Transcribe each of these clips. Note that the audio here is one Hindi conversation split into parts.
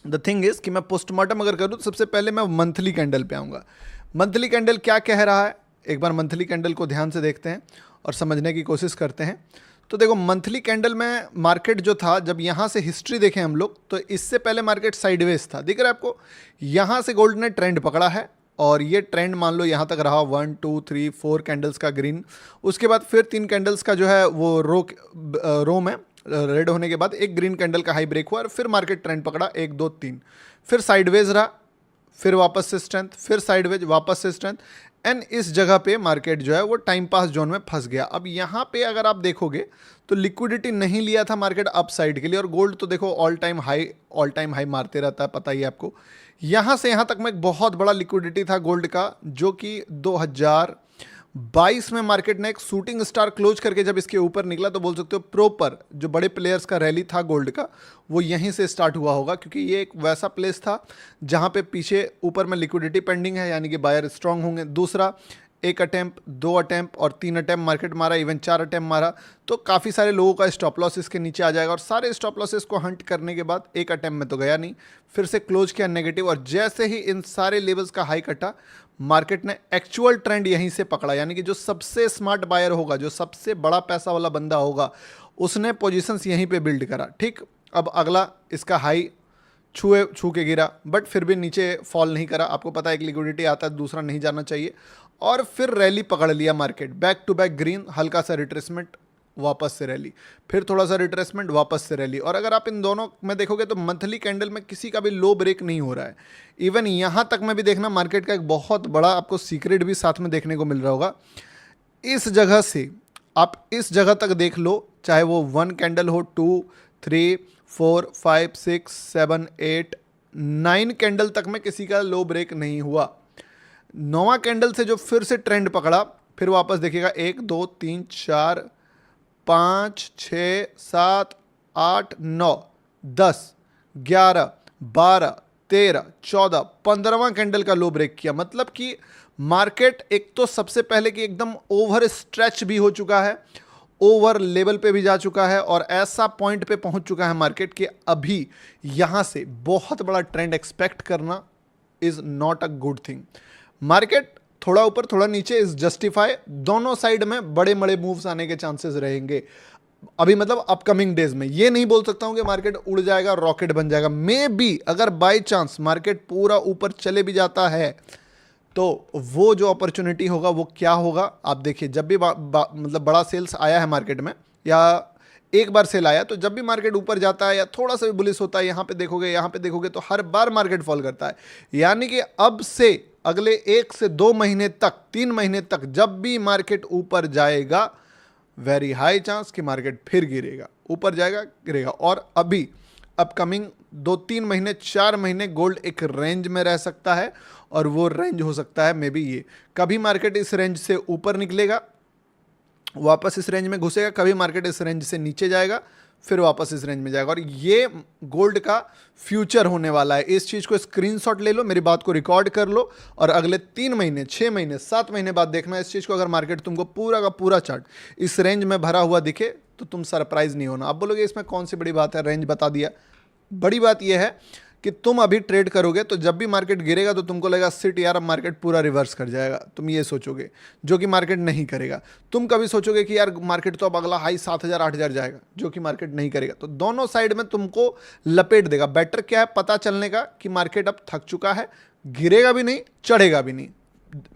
द थिंग इज कि मैं पोस्टमार्टम अगर करूँ तो सबसे पहले मैं मंथली कैंडल पे आऊँगा। मंथली कैंडल क्या कह रहा है, एक बार मंथली कैंडल को ध्यान से देखते हैं और समझने की कोशिश करते हैं। तो देखो मंथली कैंडल में मार्केट जो था, जब यहाँ से हिस्ट्री देखें हम लोग तो इससे पहले मार्केट साइडवेज था, दिख रहा है आपको। यहाँ से गोल्ड ने ट्रेंड पकड़ा है और ये ट्रेंड मान लो यहाँ तक रहा 1 2 3 4 कैंडल्स का ग्रीन। उसके बाद फिर 3 कैंडल्स का जो है वो रो में रेड होने के बाद एक ग्रीन कैंडल का हाई ब्रेक हुआ और फिर मार्केट ट्रेंड पकड़ा 1 2 3, फिर साइडवेज रहा, फिर वापस से स्ट्रेंथ, फिर साइडवेज, वापस से स्ट्रेंथ। एंड इस जगह पे मार्केट जो है वो टाइम पास जोन में फंस गया। अब यहाँ पे अगर आप देखोगे तो लिक्विडिटी नहीं लिया था मार्केट अप साइड के लिए, और गोल्ड तो देखो ऑल टाइम हाई मारते रहता है, पता ही है आपको। यहाँ से यहाँ तक में एक बहुत बड़ा लिक्विडिटी था गोल्ड का, जो कि 2022 में मार्केट ने एक शूटिंग स्टार क्लोज करके जब इसके ऊपर निकला तो बोल सकते हो प्रॉपर जो बड़े प्लेयर्स का रैली था गोल्ड का वो यहीं से स्टार्ट हुआ होगा, क्योंकि ये एक वैसा प्लेस था जहां पे पीछे ऊपर में लिक्विडिटी पेंडिंग है, यानी कि बायर स्ट्रांग होंगे। दूसरा, 1 अटेम्प्ट, 2 अटेम्प्ट और 3 अटेम्प्ट मार्केट मारा, इवन 4 अटेम्प्ट मारा, तो काफ़ी सारे लोगों का स्टॉप लॉस इसके नीचे आ जाएगा। और सारे स्टॉप लॉसेस को हंट करने के बाद 1 अटेम्प्ट में तो गया नहीं, फिर से क्लोज किया नेगेटिव, और जैसे ही इन सारे लेवल्स का हाई कटा मार्केट ने एक्चुअल ट्रेंड यहीं से पकड़ा। यानी कि जो सबसे स्मार्ट बायर होगा, जो सबसे बड़ा पैसा वाला बंदा होगा, उसने पोजीशंस यहीं पे बिल्ड करा। ठीक, अब अगला इसका हाई छू के गिरा, बट फिर भी नीचे फॉल नहीं करा। आपको पता है एक लिक्विडिटी आता है, दूसरा नहीं जाना चाहिए, और फिर रैली पकड़ लिया market, back to back green, हल्का सा रिट्रेसमेंट, वापस से रैली, फिर थोड़ा सा रिट्रेसमेंट, वापस से रैली। और अगर आप इन दोनों में देखोगे तो मंथली कैंडल में किसी का भी लो ब्रेक नहीं हो रहा है। इवन यहाँ तक में भी देखना, मार्केट का एक बहुत बड़ा आपको सीक्रेट भी साथ में देखने को मिल रहा होगा। इस जगह से आप इस जगह तक देख लो, चाहे वो 1 कैंडल हो, 2 3 4 5 6 7 8 9 कैंडल तक में किसी का लो ब्रेक नहीं हुआ। 9वां कैंडल से जो फिर से ट्रेंड पकड़ा, फिर वापस देखिएगा 1 2 3 4 5 6 7 8 9 10 11 12 13 14 15वां कैंडल का लो ब्रेक किया। मतलब कि मार्केट एक तो सबसे पहले कि एकदम ओवर स्ट्रेच भी हो चुका है, ओवर लेवल पे भी जा चुका है, और ऐसा पॉइंट पे पहुंच चुका है मार्केट कि अभी यहां से बहुत बड़ा ट्रेंड एक्सपेक्ट करना is not a good thing. Market थोड़ा ऊपर थोड़ा नीचे इज जस्टिफाई, दोनों साइड में बड़े बड़े मूव्स आने के चांसेस रहेंगे अभी, मतलब अपकमिंग डेज में। ये नहीं बोल सकता हूं कि मार्केट उड़ जाएगा, रॉकेट बन जाएगा। मे बी अगर बाय चांस मार्केट पूरा ऊपर चले भी जाता है तो वो जो अपॉर्चुनिटी होगा वो क्या होगा आप देखिए। जब भी मतलब बड़ा सेल्स आया है मार्केट में, या एक बार सेल आया, तो जब भी मार्केट ऊपर जाता है या थोड़ा सा भी बुलिश होता है, यहाँ पे देखोगे तो हर बार मार्केट फॉल करता है। यानी कि अब से अगले 1 से 2 महीने तक, 3 महीने तक जब भी मार्केट ऊपर जाएगा, वेरी हाई चांस कि मार्केट फिर गिरेगा, ऊपर जाएगा गिरेगा। और अभी अपकमिंग 2-3 महीने 4 महीने गोल्ड एक रेंज में रह सकता है, और वो रेंज हो सकता है मे बी ये, कभी मार्केट इस रेंज से ऊपर निकलेगा, वापस इस रेंज में घुसेगा, कभी मार्केट इस रेंज से नीचे जाएगा, फिर वापस इस रेंज में जाएगा। और ये गोल्ड का फ्यूचर होने वाला है। इस चीज़ को स्क्रीनशॉट ले लो, मेरी बात को रिकॉर्ड कर लो, और अगले 3 महीने 6 महीने 7 महीने बाद देखना इस चीज़ को। अगर मार्केट तुमको पूरा का पूरा चार्ट इस रेंज में भरा हुआ दिखे तो तुम सरप्राइज नहीं होना। आप बोलोगे इसमें कौन सी बड़ी बात है, रेंज बता दिया। बड़ी बात यह है कि तुम अभी ट्रेड करोगे तो जब भी मार्केट गिरेगा तो तुमको लगेगा सिट यार अब मार्केट पूरा रिवर्स कर जाएगा, तुम ये सोचोगे, जो कि मार्केट नहीं करेगा। तुम कभी सोचोगे कि यार मार्केट तो अब अगला हाई 7,000 8,000 जाएगा, जो कि मार्केट नहीं करेगा। तो दोनों साइड में तुमको लपेट देगा। बेटर क्या है पता चलने का कि मार्केट अब थक चुका है, गिरेगा भी नहीं, चढ़ेगा भी नहीं।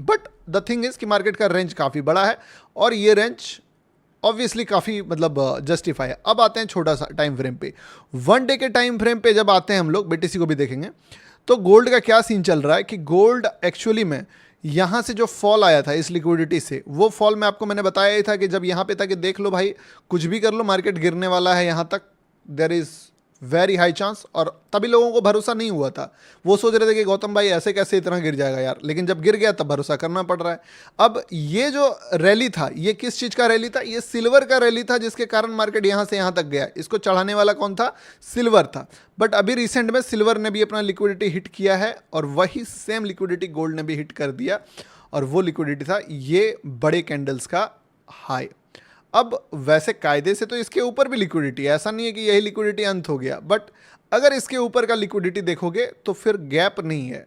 बट द थिंग इज कि मार्केट का रेंज काफ़ी बड़ा है, और ये रेंज ऑब्वियसली काफ़ी मतलब जस्टिफाई है। अब आते हैं छोटा सा टाइम फ्रेम पे, 1 डे के टाइम फ्रेम पे जब आते हैं हम लोग, बीटीसी को भी देखेंगे, तो गोल्ड का क्या सीन चल रहा है कि गोल्ड एक्चुअली में यहाँ से जो फॉल आया था इस लिक्विडिटी से, वो फॉल में आपको मैंने बताया ही था कि जब यहाँ पे था कि देख लो भाई कुछ भी कर लो मार्केट गिरने वाला है, यहाँ तक there is very high chance. और तभी लोगों को भरोसा नहीं हुआ था, वो सोच रहे थे कि गौतम भाई ऐसे कैसे इतना गिर जाएगा यार, लेकिन जब गिर गया तब भरोसा करना पड़ रहा है। अब ये जो रैली था, ये किस चीज़ का रैली था? ये सिल्वर का रैली था, जिसके कारण मार्केट यहाँ से यहाँ तक गया। इसको चढ़ाने वाला कौन था? सिल्वर था। बट अभी रिसेंट में सिल्वर ने भी अपना लिक्विडिटी हिट किया है, और वही सेम लिक्विडिटी गोल्ड ने भी हिट कर दिया, और वो लिक्विडिटी था ये बड़े कैंडल्स का हाई। अब वैसे कायदे से तो इसके ऊपर भी लिक्विडिटी है, ऐसा नहीं है कि यही लिक्विडिटी अंत हो गया, बट अगर इसके ऊपर का लिक्विडिटी देखोगे तो फिर गैप नहीं है,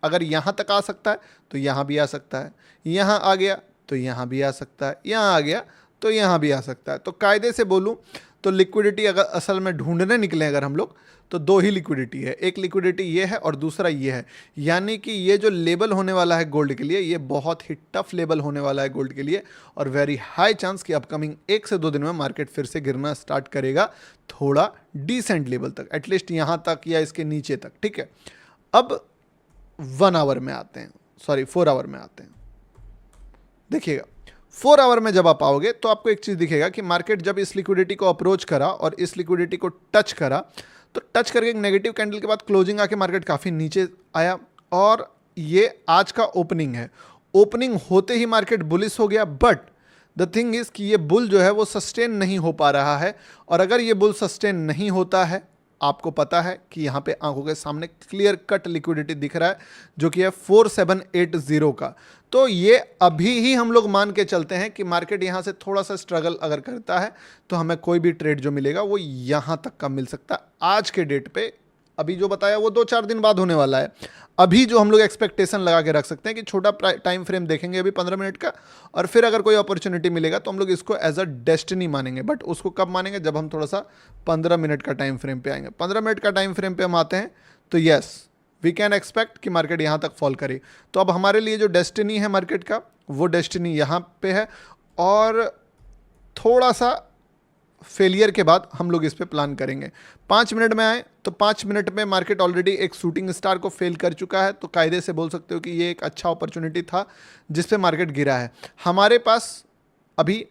अगर यहाँ तक आ सकता है तो यहाँ भी आ सकता है, यहाँ आ गया तो यहाँ भी आ सकता है, यहाँ आ गया तो यहाँ भी आ सकता है। तो कायदे से बोलूँ तो लिक्विडिटी अगर असल में ढूंढने निकले अगर हम लोग, तो दो ही लिक्विडिटी है, एक लिक्विडिटी ये है और दूसरा ये है। यानी कि ये जो लेवल होने वाला है गोल्ड के लिए, ये बहुत ही टफ लेवल होने वाला है गोल्ड के लिए, और वेरी हाई चांस कि अपकमिंग 1 से 2 दिन में मार्केट फिर से गिरना स्टार्ट करेगा थोड़ा डिसेंट लेवल तक, एटलीस्ट यहाँ तक या इसके नीचे तक। ठीक है, अब 1 आवर में आते हैं, सॉरी 4 आवर में आते हैं। देखिएगा 4 आवर में जब आप आओगे तो आपको एक चीज़ दिखेगा कि मार्केट जब इस लिक्विडिटी को अप्रोच करा और इस लिक्विडिटी को टच करा, तो टच करके एक नेगेटिव कैंडल के बाद क्लोजिंग आके मार्केट काफ़ी नीचे आया, और ये आज का ओपनिंग है। ओपनिंग होते ही मार्केट बुलिश हो गया, बट द थिंग इज कि ये बुल जो है वो सस्टेन नहीं हो पा रहा है, और अगर ये बुल सस्टेन नहीं होता है, आपको पता है कि यहाँ पे आंखों के सामने क्लियर कट लिक्विडिटी दिख रहा है जो कि है 4780 का। तो ये अभी ही हम लोग मान के चलते हैं कि मार्केट यहाँ से थोड़ा सा स्ट्रगल अगर करता है तो हमें कोई भी ट्रेड जो मिलेगा वो यहाँ तक का मिल सकता है आज के डेट पे। अभी जो बताया वो 2-4 दिन बाद होने वाला है। अभी जो हम लोग एक्सपेक्टेशन लगा के रख सकते हैं कि छोटा टाइम फ्रेम देखेंगे अभी 15 मिनट का, और फिर अगर कोई अपॉर्चुनिटी मिलेगा तो हम लोग इसको एज अ डेस्टिनी मानेंगे। बट उसको कब मानेंगे, जब हम थोड़ा सा 15 मिनट का टाइम फ्रेम पे आएंगे। 15 मिनट का टाइम फ्रेम पे हम आते हैं तो यस वी कैन एक्सपेक्ट कि मार्केट यहाँ तक फॉल करे। तो अब हमारे लिए जो डेस्टिनी है मार्केट का, वो डेस्टिनी यहाँ पे है, और थोड़ा सा फेलियर के बाद हम लोग इस पे प्लान करेंगे। 5 मिनट में आए तो 5 मिनट में मार्केट ऑलरेडी एक शूटिंग स्टार को फेल कर चुका है, तो कायदे से बोल सकते हो कि ये एक अच्छा अपॉर्चुनिटी था जिस पे मार्केट गिरा है। हमारे पास अभी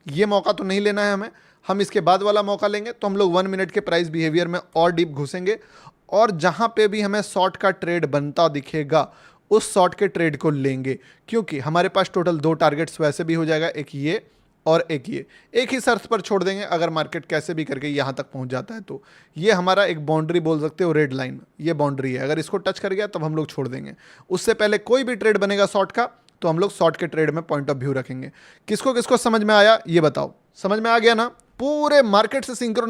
ये मौका तो नहीं लेना है हमें, हम इसके बाद वाला मौका लेंगे। तो हम लोग 1 मिनट के प्राइस बिहेवियर में और डीप घुसेंगे, और जहाँ पे भी हमें शॉर्ट का ट्रेड बनता दिखेगा उस शॉर्ट के ट्रेड को लेंगे, क्योंकि हमारे पास टोटल 2 टारगेट्स वैसे भी हो जाएगा, एक ये और एक ये। एक ही शर्त पर छोड़ देंगे, अगर मार्केट कैसे भी करके यहाँ तक पहुँच जाता है तो ये हमारा एक बाउंड्री बोल सकते हो, रेड लाइन ये बाउंड्री है। अगर इसको टच कर गया तब हम लोग छोड़ देंगे। उससे पहले कोई भी ट्रेड बनेगा शॉर्ट का तो हम लोग शॉर्ट के ट्रेड में पॉइंट ऑफ व्यू रखेंगे। किसको किसको समझ में आया ये बताओ? समझ में आ गया ना? पूरे मार्केट से सिंक्रोनाइज